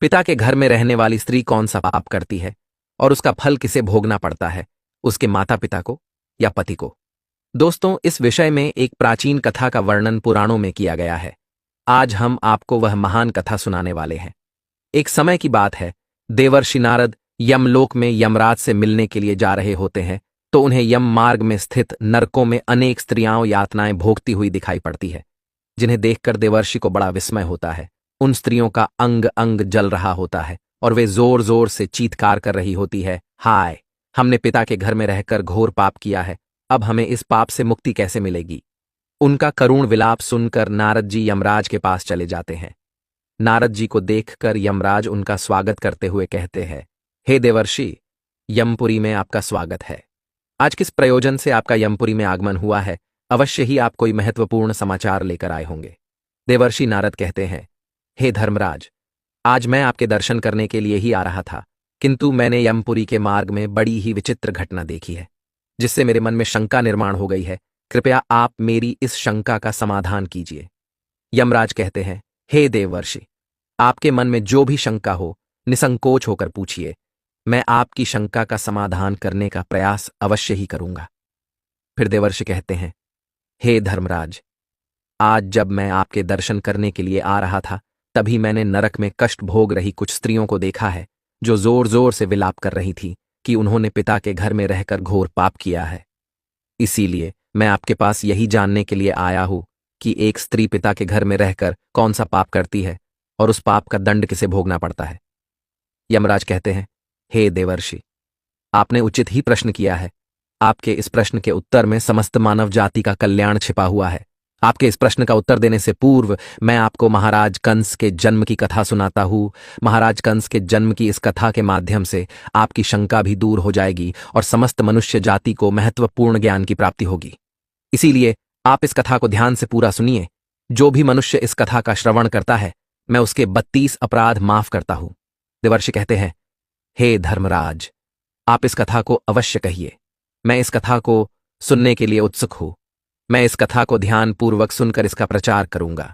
पिता के घर में रहने वाली स्त्री कौन सा पाप करती है और उसका फल किसे भोगना पड़ता है, उसके माता पिता को या पति को? दोस्तों, इस विषय में एक प्राचीन कथा का वर्णन पुराणों में किया गया है। आज हम आपको वह महान कथा सुनाने वाले हैं। एक समय की बात है, देवर्षि नारद यमलोक में यमराज से मिलने के लिए जा रहे होते हैं तो उन्हें यम मार्ग में स्थित नरकों में अनेक स्त्रियां यातनाएं भोगती हुई दिखाई पड़ती है, जिन्हें देखकर देवर्षि को बड़ा विस्मय होता है। उन स्त्रियों का अंग अंग जल रहा होता है और वे जोर जोर से चीत्कार कर रही होती है, हाय, हमने पिता के घर में रहकर घोर पाप किया है, अब हमें इस पाप से मुक्ति कैसे मिलेगी? उनका करुण विलाप सुनकर नारद जी यमराज के पास चले जाते हैं। नारद जी को देखकर यमराज उनका स्वागत करते हुए कहते हैं, हे देवर्षि, यमपुरी में आपका स्वागत है। आज किस प्रयोजन से आपका यमपुरी में आगमन हुआ है? अवश्य ही आप कोई महत्वपूर्ण समाचार लेकर आए होंगे। देवर्षि नारद कहते हैं, हे धर्मराज, आज मैं आपके दर्शन करने के लिए ही आ रहा था, किंतु मैंने यमपुरी के मार्ग में बड़ी ही विचित्र घटना देखी है, जिससे मेरे मन में शंका निर्माण हो गई है। कृपया आप मेरी इस शंका का समाधान कीजिए। यमराज कहते हैं, हे देवर्षि, आपके मन में जो भी शंका हो, निसंकोच होकर पूछिए, मैं आपकी शंका का समाधान करने का प्रयास अवश्य ही करूंगा। फिर देवर्षि कहते हैं, हे धर्मराज, आज जब मैं आपके दर्शन करने के लिए आ रहा था, तभी मैंने नरक में कष्ट भोग रही कुछ स्त्रियों को देखा है, जो जोर जोर से विलाप कर रही थी कि उन्होंने पिता के घर में रहकर घोर पाप किया है। इसीलिए मैं आपके पास यही जानने के लिए आया हूं कि एक स्त्री पिता के घर में रहकर कौन सा पाप करती है और उस पाप का दंड किसे भोगना पड़ता है। यमराज कहते हैं, हे देवर्षि, आपने उचित ही प्रश्न किया है। आपके इस प्रश्न के उत्तर में समस्त मानव जाति का कल्याण छिपा हुआ है। आपके इस प्रश्न का उत्तर देने से पूर्व मैं आपको महाराज कंस के जन्म की कथा सुनाता हूं। महाराज कंस के जन्म की इस कथा के माध्यम से आपकी शंका भी दूर हो जाएगी और समस्त मनुष्य जाति को महत्वपूर्ण ज्ञान की प्राप्ति होगी। इसीलिए आप इस कथा को ध्यान से पूरा सुनिए। जो भी मनुष्य इस कथा का श्रवण करता है, मैं उसके 32 अपराध माफ करता हूं। देवर्षि कहते हैं, हे धर्मराज, आप इस कथा को अवश्य कहिए। मैं इस कथा को सुनने के लिए उत्सुक हूं। मैं इस कथा को ध्यानपूर्वक सुनकर इसका प्रचार करूंगा।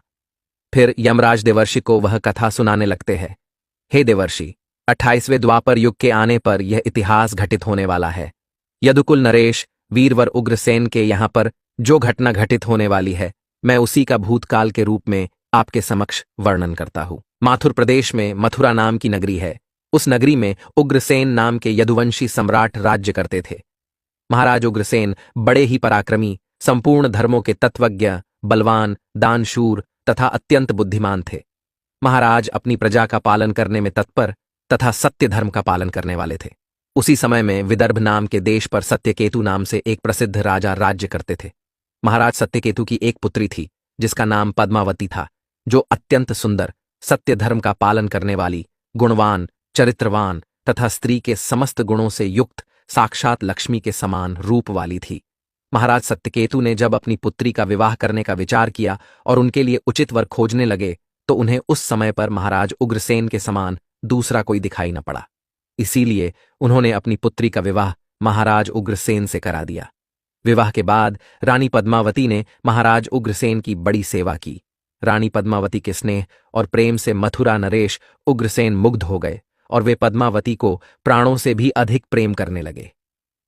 फिर यमराज देवर्षि को वह कथा सुनाने लगते हैं। हे देवर्षि, 28वें द्वापर युग के आने पर यह इतिहास घटित होने वाला है। यदुकुल नरेश वीरवर उग्रसेन के यहाँ पर जो घटना घटित होने वाली है, मैं उसी का भूतकाल के रूप में आपके समक्ष वर्णन करता हूं। माथुर प्रदेश में मथुरा नाम की नगरी है। उस नगरी में उग्रसेन नाम के यदुवंशी सम्राट राज्य करते थे। महाराज उग्रसेन बड़े ही पराक्रमी, संपूर्ण धर्मों के तत्वज्ञ, बलवान, दानशूर तथा अत्यंत बुद्धिमान थे। महाराज अपनी प्रजा का पालन करने में तत्पर तथा सत्य धर्म का पालन करने वाले थे। उसी समय में विदर्भ नाम के देश पर सत्यकेतु नाम से एक प्रसिद्ध राजा राज्य करते थे। महाराज सत्यकेतु की एक पुत्री थी, जिसका नाम पद्मावती था, जो अत्यंत सुंदर, सत्य धर्म का पालन करने वाली, गुणवान, चरित्रवान तथा स्त्री के समस्त गुणों से युक्त साक्षात लक्ष्मी के समान रूप वाली थी। महाराज सत्यकेतु ने जब अपनी पुत्री का विवाह करने का विचार किया और उनके लिए उचित वर खोजने लगे, तो उन्हें उस समय पर महाराज उग्रसेन के समान दूसरा कोई दिखाई न पड़ा। इसीलिए उन्होंने अपनी पुत्री का विवाह महाराज उग्रसेन से करा दिया। विवाह के बाद रानी पद्मावती ने महाराज उग्रसेन की बड़ी सेवा की। रानी पद्मावती के स्नेह और प्रेम से मथुरा नरेश उग्रसेन मुग्ध हो गए और वे पद्मावती को प्राणों से भी अधिक प्रेम करने लगे।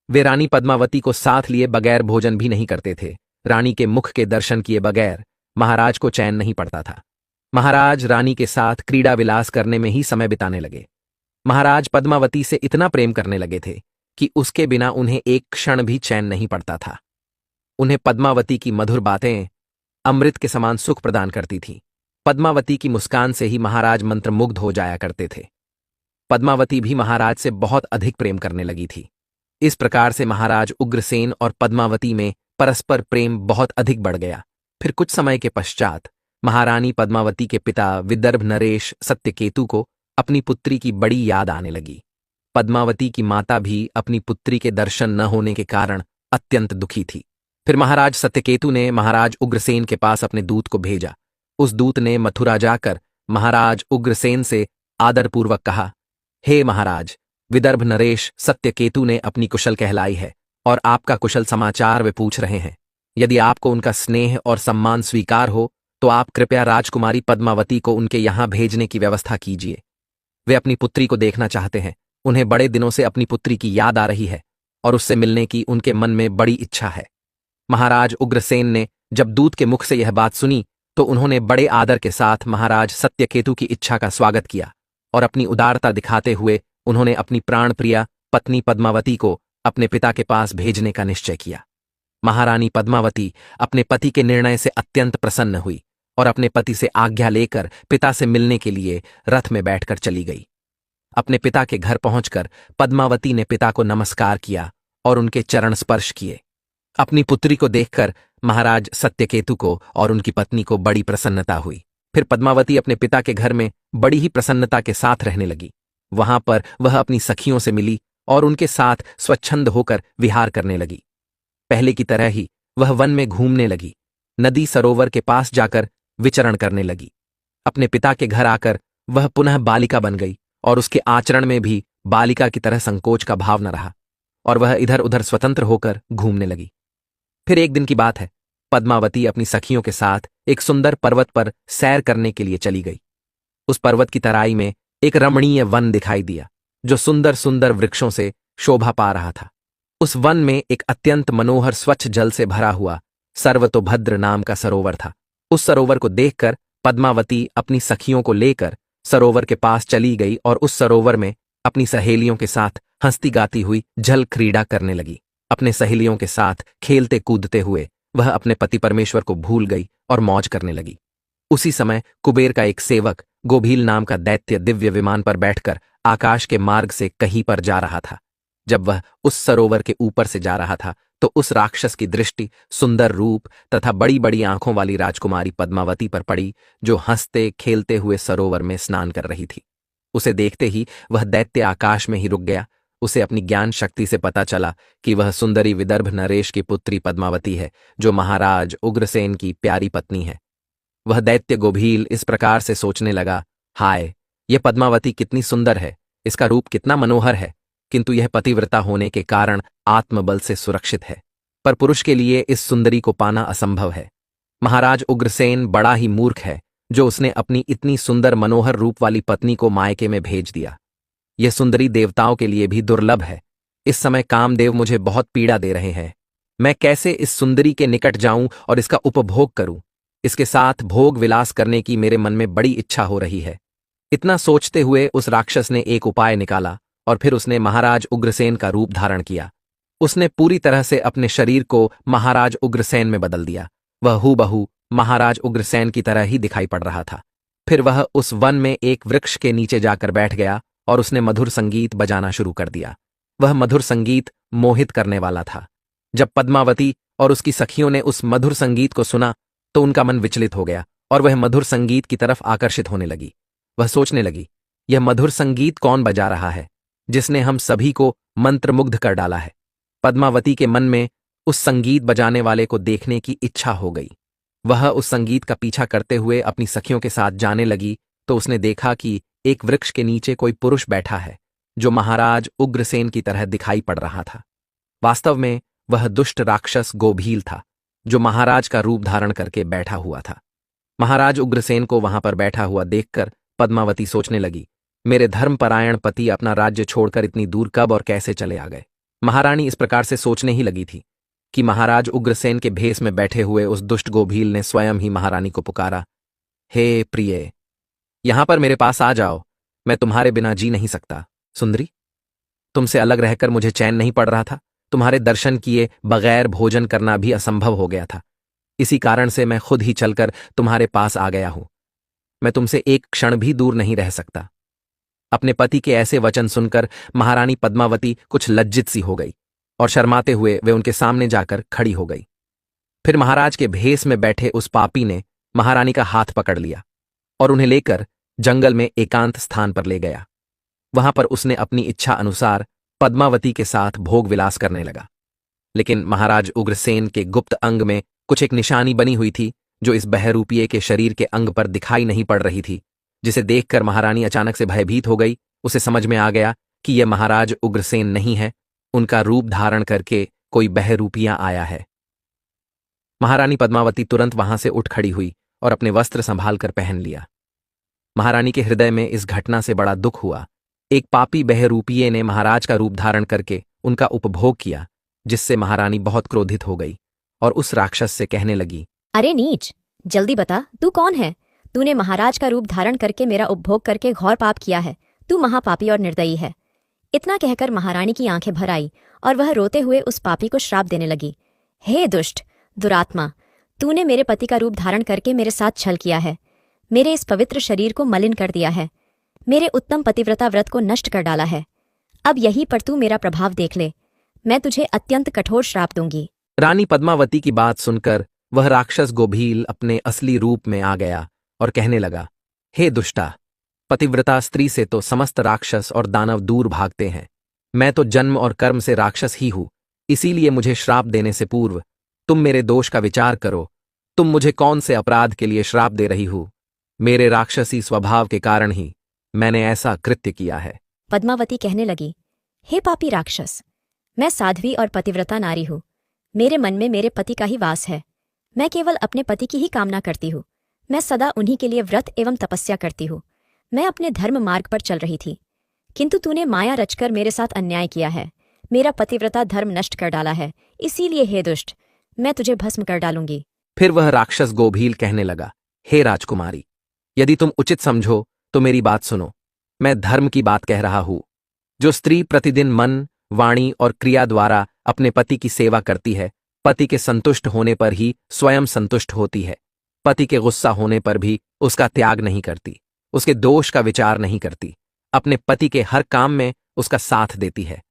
वे रानी पद्मावती को साथ लिए बगैर भोजन भी नहीं करते थे। रानी के मुख के दर्शन किए बगैर महाराज को चैन नहीं पड़ता था। महाराज रानी के साथ क्रीड़ा विलास करने में ही समय बिताने लगे। महाराज पद्मावती से इतना प्रेम करने लगे थे कि उसके बिना उन्हें एक क्षण भी चैन नहीं पड़ता था। उन्हें पद्मावती की मधुर बातें अमृत के समान सुख प्रदान करती थीं। पद्मावती की मुस्कान से ही महाराज मंत्रमुग्ध हो जाया करते थे। पद्मावती भी महाराज से बहुत अधिक प्रेम करने लगी थी। इस प्रकार से महाराज उग्रसेन और पद्मावती में परस्पर प्रेम बहुत अधिक बढ़ गया। फिर कुछ समय के पश्चात महारानी पद्मावती के पिता विदर्भ नरेश सत्यकेतु को अपनी पुत्री की बड़ी याद आने लगी। पद्मावती की माता भी अपनी पुत्री के दर्शन न होने के कारण अत्यंत दुखी थी। फिर महाराज सत्यकेतु ने महाराज उग्रसेन के पास अपने दूत को भेजा। उस दूत ने मथुरा जाकर महाराज उग्रसेन से आदरपूर्वक कहा, हे महाराज, विदर्भ नरेश सत्यकेतु ने अपनी कुशल कहलाई है और आपका कुशल समाचार वे पूछ रहे हैं। यदि आपको उनका स्नेह और सम्मान स्वीकार हो तो आप कृपया राजकुमारी पद्मावती को उनके यहाँ भेजने की व्यवस्था कीजिए। वे अपनी पुत्री को देखना चाहते हैं। उन्हें बड़े दिनों से अपनी पुत्री की याद आ रही है और उससे मिलने की उनके मन में बड़ी इच्छा है। महाराज उग्रसेन ने जब दूत के मुख से यह बात सुनी तो उन्होंने बड़े आदर के साथ महाराज सत्यकेतु की इच्छा का स्वागत किया और अपनी उदारता दिखाते हुए उन्होंने अपनी प्राणप्रिया पत्नी पद्मावती को अपने पिता के पास भेजने का निश्चय किया। महारानी पद्मावती अपने पति के निर्णय से अत्यंत प्रसन्न हुई और अपने पति से आज्ञा लेकर पिता से मिलने के लिए रथ में बैठकर चली गई। अपने पिता के घर पहुंचकर पद्मावती ने पिता को नमस्कार किया और उनके चरण स्पर्श किए। अपनी पुत्री को देखकर महाराज सत्यकेतु को और उनकी पत्नी को बड़ी प्रसन्नता हुई। फिर पद्मावती अपने पिता के घर में बड़ी ही प्रसन्नता के साथ रहने लगी। वहां पर वह अपनी सखियों से मिली और उनके साथ स्वच्छंद होकर विहार करने लगी। पहले की तरह ही वह वन में घूमने लगी, नदी सरोवर के पास जाकर विचरण करने लगी। अपने पिता के घर आकर वह पुनः बालिका बन गई और उसके आचरण में भी बालिका की तरह संकोच का भाव न रहा और वह इधर उधर स्वतंत्र होकर घूमने लगी। फिर एक दिन की बात है, पद्मावती अपनी सखियों के साथ एक सुंदर पर्वत पर सैर करने के लिए चली गई। उस पर्वत की तराई में एक रमणीय वन दिखाई दिया जो सुंदर सुंदर वृक्षों से शोभा पा रहा था। उस वन में एक अत्यंत मनोहर स्वच्छ जल से भरा हुआ सर्वतोभद्र नाम का सरोवर था। उस सरोवर को देखकर पद्मावती अपनी सखियों को लेकर सरोवर के पास चली गई और उस सरोवर में अपनी सहेलियों के साथ हंसती गाती हुई जल क्रीड़ा करने लगी। अपने सहेलियों के साथ खेलते कूदते हुए वह अपने पति परमेश्वर को भूल गई और मौज करने लगी। उसी समय कुबेर का एक सेवक गोभील नाम का दैत्य दिव्य विमान पर बैठकर आकाश के मार्ग से कहीं पर जा रहा था। जब वह उस सरोवर के ऊपर से जा रहा था तो उस राक्षस की दृष्टि सुंदर रूप तथा बड़ी बड़ी आंखों वाली राजकुमारी पद्मावती पर पड़ी, जो हंसते खेलते हुए सरोवर में स्नान कर रही थी। उसे देखते ही वह दैत्य आकाश में ही रुक गया। उसे अपनी ज्ञान शक्ति से पता चला कि वह सुंदरी विदर्भ नरेश की पुत्री पद्मावती है, जो महाराज उग्रसेन की प्यारी पत्नी है। वह दैत्य गोभील इस प्रकार से सोचने लगा, हाय, यह पद्मावती कितनी सुंदर है, इसका रूप कितना मनोहर है, किंतु यह पतिव्रता होने के कारण आत्मबल से सुरक्षित है, पर पुरुष के लिए इस सुंदरी को पाना असंभव है। महाराज उग्रसेन बड़ा ही मूर्ख है जो उसने अपनी इतनी सुंदर मनोहर रूप वाली पत्नी को मायके में भेज दिया। यह सुंदरी देवताओं के लिए भी दुर्लभ है। इस समय कामदेव मुझे बहुत पीड़ा दे रहे हैं। मैं कैसे इस सुंदरी के निकट जाऊं और इसका उपभोग करूं? इसके साथ भोग विलास करने की मेरे मन में बड़ी इच्छा हो रही है। इतना सोचते हुए उस राक्षस ने एक उपाय निकाला और फिर उसने महाराज उग्रसेन का रूप धारण किया। उसने पूरी तरह से अपने शरीर को महाराज उग्रसेन में बदल दिया। वह हूबहू महाराज उग्रसेन की तरह ही दिखाई पड़ रहा था। फिर वह उस वन में एक वृक्ष के नीचे जाकर बैठ गया और उसने मधुर संगीत बजाना शुरू कर दिया। वह मधुर संगीत मोहित करने वाला था। जब पद्मावती और उसकी सखियों ने उस मधुर संगीत को सुना तो उनका मन विचलित हो गया और वह मधुर संगीत की तरफ आकर्षित होने लगी। वह सोचने लगी, यह मधुर संगीत कौन बजा रहा है जिसने हम सभी को मंत्रमुग्ध कर डाला है? पद्मावती के मन में उस संगीत बजाने वाले को देखने की इच्छा हो गई। वह उस संगीत का पीछा करते हुए अपनी सखियों के साथ जाने लगी तो उसने देखा कि एक वृक्ष के नीचे कोई पुरुष बैठा है जो महाराज उग्रसेन की तरह दिखाई पड़ रहा था। वास्तव में वह दुष्ट राक्षस गोभील था जो महाराज का रूप धारण करके बैठा हुआ था। महाराज उग्रसेन को वहां पर बैठा हुआ देखकर पद्मावती सोचने लगी, मेरे धर्मपरायण पति अपना राज्य छोड़कर इतनी दूर कब और कैसे चले आ गए? महारानी इस प्रकार से सोचने ही लगी थी कि महाराज उग्रसेन के भेष में बैठे हुए उस दुष्ट गोभील ने स्वयं ही महारानी को पुकारा, हे प्रिय, यहां पर मेरे पास आ जाओ, मैं तुम्हारे बिना जी नहीं सकता। सुंदरी, तुमसे अलग रहकर मुझे चैन नहीं पड़ रहा था। तुम्हारे दर्शन किए बगैर भोजन करना भी असंभव हो गया था। इसी कारण से मैं खुद ही चलकर तुम्हारे पास आ गया हूं। मैं तुमसे एक क्षण भी दूर नहीं रह सकता। अपने पति के ऐसे वचन सुनकर महारानी पद्मावती कुछ लज्जित सी हो गई और शर्माते हुए वे उनके सामने जाकर खड़ी हो गई। फिर महाराज के भेष में बैठे उस पापी ने महारानी का हाथ पकड़ लिया और उन्हें लेकर जंगल में एकांत स्थान पर ले गया। वहां पर उसने अपनी इच्छा अनुसार पद्मावती के साथ भोग विलास करने लगा। लेकिन महाराज उग्रसेन के गुप्त अंग में कुछ एक निशानी बनी हुई थी जो इस बहरूपिये के शरीर के अंग पर दिखाई नहीं पड़ रही थी, जिसे देखकर महारानी अचानक से भयभीत हो गई। उसे समझ में आ गया कि यह महाराज उग्रसेन नहीं है, उनका रूप धारण करके कोई बहरूपिया आया है। महारानी पद्मावती तुरंत वहां से उठ खड़ी हुई और अपने वस्त्र संभाल कर पहन लिया। महारानी के हृदय में इस घटना से बड़ा दुख हुआ। एक पापी बहरूपिये ने महाराज का रूप धारण करके उनका उपभोग किया, जिससे महारानी बहुत क्रोधित हो गई और उस राक्षस से कहने लगी, अरे नीच, जल्दी बता, तू कौन है? तूने महाराज का रूप धारण करके मेरा उपभोग करके घोर पाप किया है। तू महापापी और निर्दयी है। इतना कहकर महारानी की आंखें भर आई और वह रोते हुए उस पापी को श्राप देने लगी। हे दुष्ट, दुरात्मा, तूने मेरे पति का रूप धारण करके मेरे साथ छल किया है, मेरे इस पवित्र शरीर को मलिन कर दिया है, मेरे उत्तम पतिव्रता व्रत को नष्ट कर डाला है। अब यहीं पर तू मेरा प्रभाव देख ले, मैं तुझे अत्यंत कठोर श्राप दूंगी। रानी पद्मावती की बात सुनकर वह राक्षस गोभील अपने असली रूप में आ गया और कहने लगा, हे दुष्टा, पतिव्रता स्त्री से तो समस्त राक्षस और दानव दूर भागते हैं। मैं तो जन्म और कर्म से राक्षस ही हूं, इसीलिए मुझे श्राप देने से पूर्व तुम मेरे दोष का विचार करो। तुम मुझे कौन से अपराध के लिए श्राप दे रही हो? मेरे राक्षसी स्वभाव के कारण ही मैंने ऐसा कृत्य किया है। पद्मावती कहने लगी, हे पापी राक्षस, मैं साध्वी और पतिव्रता नारी हूँ। मेरे मन में मेरे पति का ही वास है। मैं केवल अपने पति की ही कामना करती हूँ। मैं सदा उन्हीं के लिए व्रत एवं तपस्या करती हूँ। मैं अपने धर्म मार्ग पर चल रही थी, किंतु तूने माया रचकर मेरे साथ अन्याय किया है, मेरा पतिव्रता धर्म नष्ट कर डाला है। इसीलिए हे दुष्ट, मैं तुझे भस्म कर डालूंगी। फिर वह राक्षस गोभील कहने लगा, हे राजकुमारी, यदि तुम उचित समझो तो मेरी बात सुनो। मैं धर्म की बात कह रहा हूं। जो स्त्री प्रतिदिन मन, वाणी और क्रिया द्वारा अपने पति की सेवा करती है, पति के संतुष्ट होने पर ही स्वयं संतुष्ट होती है। पति के गुस्सा होने पर भी उसका त्याग नहीं करती, उसके दोष का विचार नहीं करती, अपने पति के हर काम में उसका साथ देती है।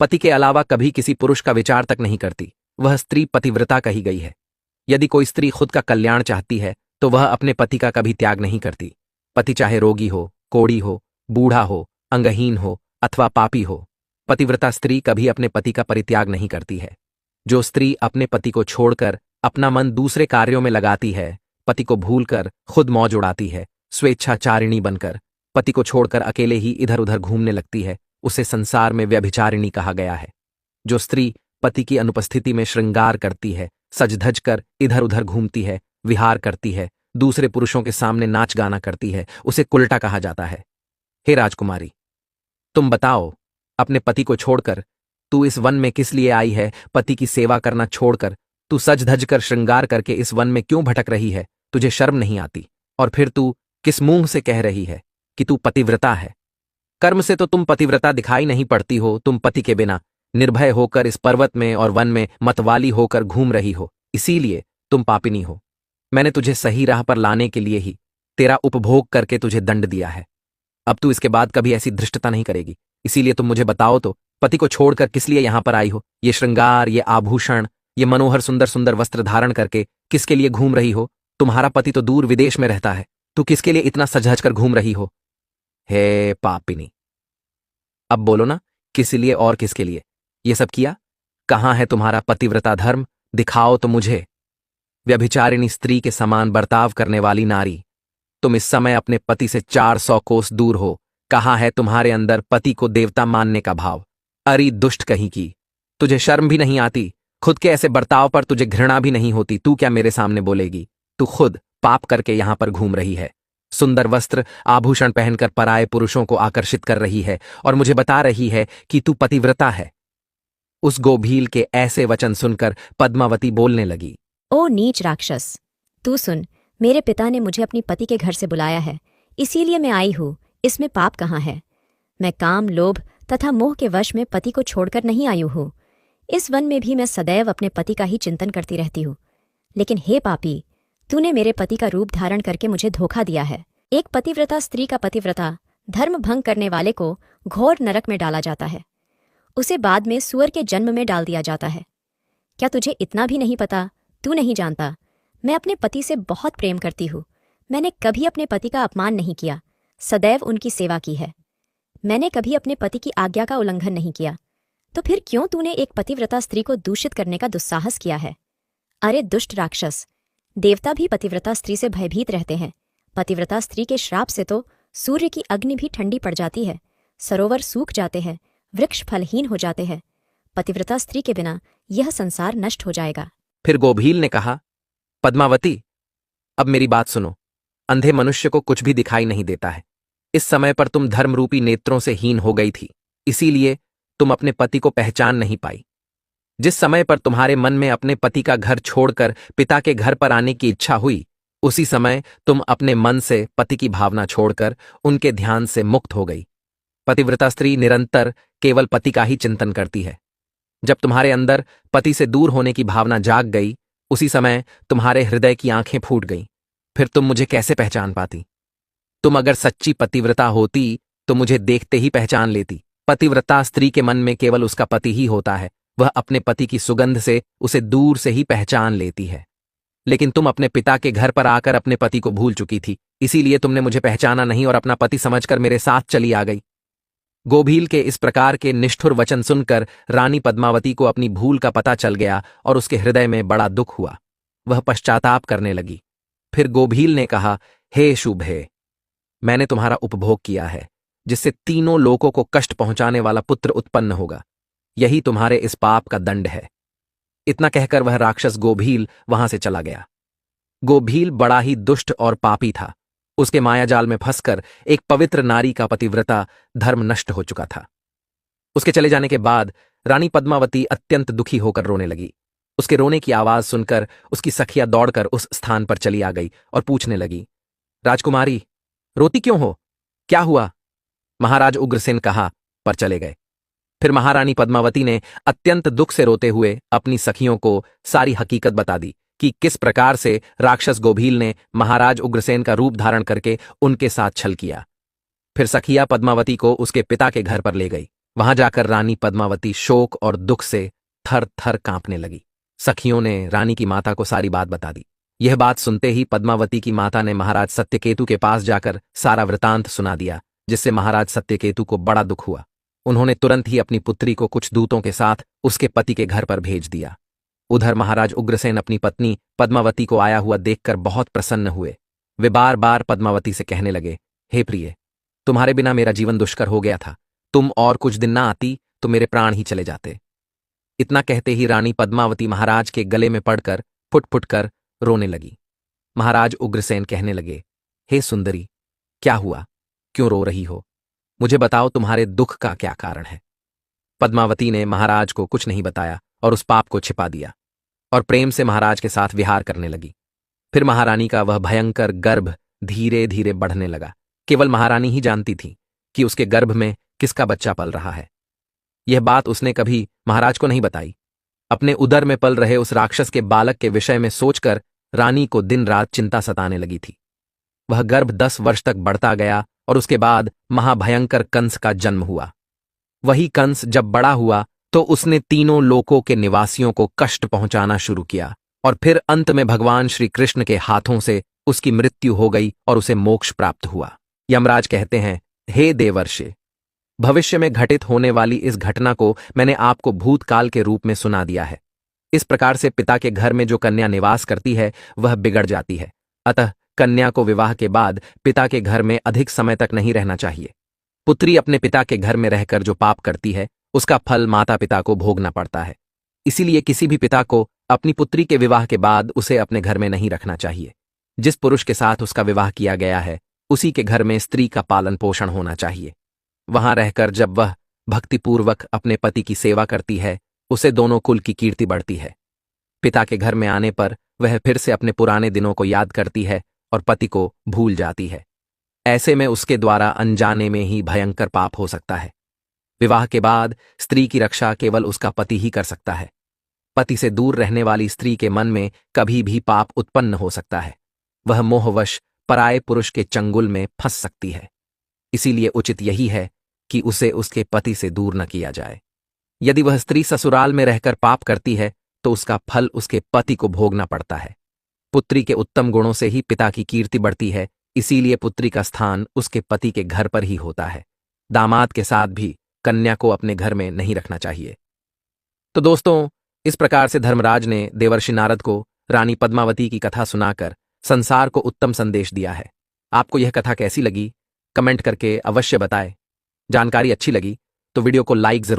पति के अलावा कभी किसी पुरुष का विचार तक नहीं करती, वह स्त्री पतिव्रता कही गई है। यदि कोई स्त्री खुद का कल्याण चाहती है तो वह अपने पति का कभी त्याग नहीं करती। पति चाहे रोगी हो, कोढ़ी हो, बूढ़ा हो, अंगहीन हो अथवा पापी हो, पतिव्रता स्त्री कभी अपने पति का परित्याग नहीं करती है। जो स्त्री अपने पति को छोड़कर अपना मन दूसरे कार्यों में लगाती है, पति को भूलकर खुद मौज उड़ाती है, स्वेच्छाचारिणी बनकर पति को छोड़कर अकेले ही इधर उधर घूमने लगती है, उसे संसार में व्यभिचारिणी कहा गया है। जो स्त्री पति की अनुपस्थिति में श्रृंगार करती है, सज धज कर इधर उधर घूमती है, विहार करती है, दूसरे पुरुषों के सामने नाच गाना करती है, उसे कुल्टा कहा जाता है। हे राजकुमारी, तुम बताओ, अपने पति को छोड़कर तू इस वन में किस लिए आई है? पति की सेवा करना छोड़कर तू सज धज कर श्रृंगार करके इस वन में क्यों भटक रही है? तुझे शर्म नहीं आती? और फिर तू किस मुंह से कह रही है कि तू पतिव्रता है? कर्म से तो तुम पतिव्रता दिखाई नहीं पड़ती हो। तुम पति के बिना निर्भय होकर इस पर्वत में और वन में मतवाली होकर घूम रही हो, इसीलिए तुम पापिनी हो। मैंने तुझे सही राह पर लाने के लिए ही तेरा उपभोग करके तुझे दंड दिया है। अब तू इसके बाद कभी ऐसी धृष्टता नहीं करेगी। इसीलिए तुम मुझे बताओ तो, पति को छोड़कर किस लिए यहां पर आई हो? ये श्रृंगार, ये आभूषण, ये मनोहर सुंदर सुंदर वस्त्र धारण करके किसके लिए घूम रही हो? तुम्हारा पति तो दूर विदेश में रहता है, तू किसके लिए इतना सज कर घूम रही हो? हे पापिनी, अब बोलो ना, किस लिए और किसके लिए ये सब किया? कहां है तुम्हारा पतिव्रता धर्म? दिखाओ तो मुझे। व्यभिचारिणी स्त्री के समान बर्ताव करने वाली नारी, तुम इस समय अपने पति से 400 कोस दूर हो। कहां है तुम्हारे अंदर पति को देवता मानने का भाव? अरे दुष्ट कहीं की, तुझे शर्म भी नहीं आती? खुद के ऐसे बर्ताव पर तुझे घृणा भी नहीं होती? तू क्या मेरे सामने बोलेगी? तू खुद पाप करके यहां पर घूम रही है, सुंदर वस्त्र आभूषण पहनकर पराये पुरुषों को आकर्षित कर रही है और मुझे बता रही है कि तू पतिव्रता है। उस गोभील के ऐसे वचन सुनकर पद्मावती बोलने लगी, ओ नीच राक्षस, तू सुन, मेरे पिता ने मुझे अपनी पति के घर से बुलाया है, इसीलिए मैं आई हूँ। इसमें पाप कहाँ है? मैं काम, लोभ तथा मोह के वश में पति को छोड़कर नहीं आई हूँ। इस वन में भी मैं सदैव अपने पति का ही चिंतन करती रहती हूँ। लेकिन हे पापी, तूने मेरे पति का रूप धारण करके मुझे धोखा दिया है। एक पतिव्रता स्त्री का पतिव्रता धर्म भंग करने वाले को घोर नरक में डाला जाता है, उसे बाद में सुअर के जन्म में डाल दिया जाता है। क्या तुझे इतना भी नहीं पता? तू नहीं जानता, मैं अपने पति से बहुत प्रेम करती हूँ। मैंने कभी अपने पति का अपमान नहीं किया, सदैव उनकी सेवा की है। मैंने कभी अपने पति की आज्ञा का उल्लंघन नहीं किया। तो फिर क्यों तूने एक पतिव्रता स्त्री को दूषित करने का दुस्साहस किया है? अरे दुष्ट राक्षस, देवता भी पतिव्रता स्त्री से भयभीत रहते हैं। पतिव्रता स्त्री के श्राप से तो सूर्य की अग्नि भी ठंडी पड़ जाती है, सरोवर सूख जाते हैं, वृक्ष फलहीन हो जाते हैं। पतिव्रता स्त्री के बिना यह संसार नष्ट हो जाएगा। फिर गोभील ने कहा, पद्मावती, अब मेरी बात सुनो। अंधे मनुष्य को कुछ भी दिखाई नहीं देता है। इस समय पर तुम धर्मरूपी नेत्रों से हीन हो गई थी, इसीलिए तुम अपने पति को पहचान नहीं पाई। जिस समय पर तुम्हारे मन में अपने पति का घर छोड़कर पिता के घर पर आने की इच्छा हुई, उसी समय तुम अपने मन से पति की भावना छोड़कर उनके ध्यान से मुक्त हो गई। पतिव्रता स्त्री निरंतर केवल पति का ही चिंतन करती है। जब तुम्हारे अंदर पति से दूर होने की भावना जाग गई, उसी समय तुम्हारे हृदय की आंखें फूट गईं। फिर तुम मुझे कैसे पहचान पाती? तुम अगर सच्ची पतिव्रता होती तो मुझे देखते ही पहचान लेती। पतिव्रता स्त्री के मन में केवल उसका पति ही होता है। वह अपने पति की सुगंध से उसे दूर से ही पहचान लेती है। लेकिन तुम अपने पिता के घर पर आकर अपने पति को भूल चुकी थी, इसीलिए तुमने मुझे पहचाना नहीं और अपना पति समझकर मेरे साथ चली आ गई। गोभील के इस प्रकार के निष्ठुर वचन सुनकर रानी पद्मावती को अपनी भूल का पता चल गया और उसके हृदय में बड़ा दुख हुआ। वह पश्चाताप करने लगी। फिर गोभील ने कहा, हे शुभे, मैंने तुम्हारा उपभोग किया है, जिससे तीनों लोगों को कष्ट पहुंचाने वाला पुत्र उत्पन्न होगा। यही तुम्हारे इस पाप का दंड है। इतना कहकर वह राक्षस गोभील वहां से चला गया। गोभील बड़ा ही दुष्ट और पापी था। उसके मायाजाल में फंसकर एक पवित्र नारी का पतिव्रता धर्म नष्ट हो चुका था। उसके चले जाने के बाद रानी पद्मावती अत्यंत दुखी होकर रोने लगी। उसके रोने की आवाज सुनकर उसकी सखिया दौड़कर उस स्थान पर चली आ गई और पूछने लगी, राजकुमारी, रोती क्यों हो? क्या हुआ? महाराज उग्रसेन कहा पर चले गए। फिर महारानी पद्मावती ने अत्यंत दुख से रोते हुए अपनी सखियों को सारी हकीकत बता दी कि किस प्रकार से राक्षस गोभील ने महाराज उग्रसेन का रूप धारण करके उनके साथ छल किया। फिर सखिया पद्मावती को उसके पिता के घर पर ले गई। वहां जाकर रानी पद्मावती शोक और दुख से थर थर कांपने लगी। सखियों ने रानी की माता को सारी बात बता दी। यह बात सुनते ही पद्मावती की माता ने महाराज सत्यकेतु के पास जाकर सारा वृतांत सुना दिया, जिससे महाराज सत्यकेतु को बड़ा दुख हुआ। उन्होंने तुरंत ही अपनी पुत्री को कुछ दूतों के साथ उसके पति के घर पर भेज दिया। उधर महाराज उग्रसेन अपनी पत्नी पद्मावती को आया हुआ देखकर बहुत प्रसन्न हुए। वे बार बार पद्मावती से कहने लगे, हे प्रिय, तुम्हारे बिना मेरा जीवन दुष्कर हो गया था। तुम और कुछ दिन ना आती तो मेरे प्राण ही चले जाते। इतना कहते ही रानी पद्मावती महाराज के गले में पड़कर फुट फुट कर रोने लगी। महाराज उग्रसेन कहने लगे, हे सुंदरी, क्या हुआ? क्यों रो रही हो? मुझे बताओ, तुम्हारे दुख का क्या कारण है? पद्मावती ने महाराज को कुछ नहीं बताया और उस पाप को छिपा दिया और प्रेम से महाराज के साथ विहार करने लगी। फिर महारानी का वह भयंकर गर्भ धीरे धीरे बढ़ने लगा। केवल महारानी ही जानती थी कि उसके गर्भ में किसका बच्चा पल रहा है। यह बात उसने कभी महाराज को नहीं बताई। अपने उदर में पल रहे उस राक्षस के बालक के विषय में सोचकर रानी को दिन रात चिंता सताने लगी थी। वह गर्भ 10 वर्ष तक बढ़ता गया और उसके बाद महाभयंकर कंस का जन्म हुआ। वही कंस जब बड़ा हुआ तो उसने तीनों लोकों के निवासियों को कष्ट पहुंचाना शुरू किया और फिर अंत में भगवान श्री कृष्ण के हाथों से उसकी मृत्यु हो गई और उसे मोक्ष प्राप्त हुआ। यमराज कहते हैं, हे देवर्षि, भविष्य में घटित होने वाली इस घटना को मैंने आपको भूतकाल के रूप में सुना दिया है। इस प्रकार से पिता के घर में जो कन्या निवास करती है वह बिगड़ जाती है। अतः कन्या को विवाह के बाद पिता के घर में अधिक समय तक नहीं रहना चाहिए। पुत्री अपने पिता के घर में रहकर जो पाप करती है उसका फल माता पिता को भोगना पड़ता है। इसीलिए किसी भी पिता को अपनी पुत्री के विवाह के बाद उसे अपने घर में नहीं रखना चाहिए। जिस पुरुष के साथ उसका विवाह किया गया है उसी के घर में स्त्री का पालन पोषण होना चाहिए। वहां रहकर जब वह भक्तिपूर्वक अपने पति की सेवा करती है उसे दोनों कुल की कीर्ति बढ़ती है। पिता के घर में आने पर वह फिर से अपने पुराने दिनों को याद करती है और पति को भूल जाती है। ऐसे में उसके द्वारा अनजाने में ही भयंकर पाप हो सकता है। विवाह के बाद स्त्री की रक्षा केवल उसका पति ही कर सकता है। पति से दूर रहने वाली स्त्री के मन में कभी भी पाप उत्पन्न हो सकता है। वह मोहवश पराये पुरुष के चंगुल में फंस सकती है। इसीलिए उचित यही है कि उसे उसके पति से दूर न किया जाए। यदि वह स्त्री ससुराल में रहकर पाप करती है तो उसका फल उसके पति को भोगना पड़ता है। पुत्री के उत्तम गुणों से ही पिता की कीर्ति बढ़ती है, इसीलिए पुत्री का स्थान उसके पति के घर पर ही होता है। दामाद के साथ भी कन्या को अपने घर में नहीं रखना चाहिए। तो दोस्तों, इस प्रकार से धर्मराज ने देवर्षि नारद को रानी पद्मावती की कथा सुनाकर संसार को उत्तम संदेश दिया है। आपको यह कथा कैसी लगी? कमेंट करके अवश्य बताएं। जानकारी अच्छी लगी तो वीडियो को लाइक जरूर